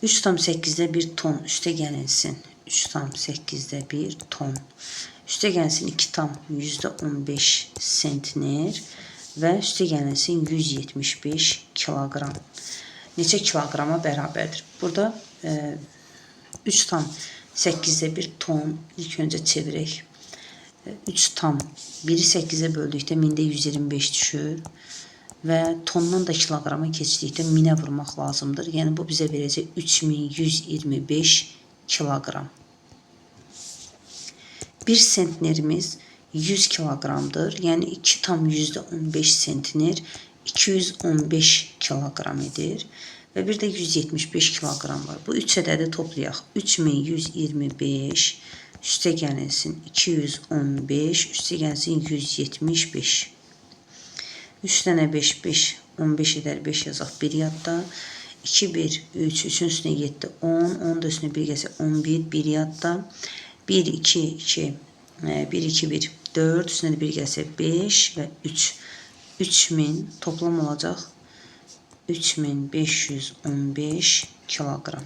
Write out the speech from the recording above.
3,8'də 1 ton üstə gəlinsin. 3,8'də 1 ton. Üstə gəlsin 2,15 sentner və üstə gəlinsin 175 kiloqram. Neçə kiloqrama bərabərdir? Burada 3,8'də 1 ton ilk öncə çevirək. 1'i 8'e böldükdə 1000'də 125 düşür və tondan da kiloqrama keçdikdə 1000'ə vurmaq lazımdır. Yəni bu bizə verəcək 3125 kiloqram. 1 sentnerimiz 100 kiloqramdır. Yəni 2,15 sentner 215 kiloqram edir. Və bir də 175 kiloqram var. Bu 3 ədədi toplayaq. 3125 üstə gəlinsin 215, üstə gəlsin 175. 3 dənə 5, 5, 15 edər, 5 yazaq 1 yadda. 2, 1, 3, 3'ün üstünə 7, 10, 10 da üstünə 1 gəlsə 11, 1 yadda. 1, 2, 2, 1, 2, 1, 4, üstünə 1 gəlsə 5 və 3. 3000 toplam olacaq 3515 kiloqram.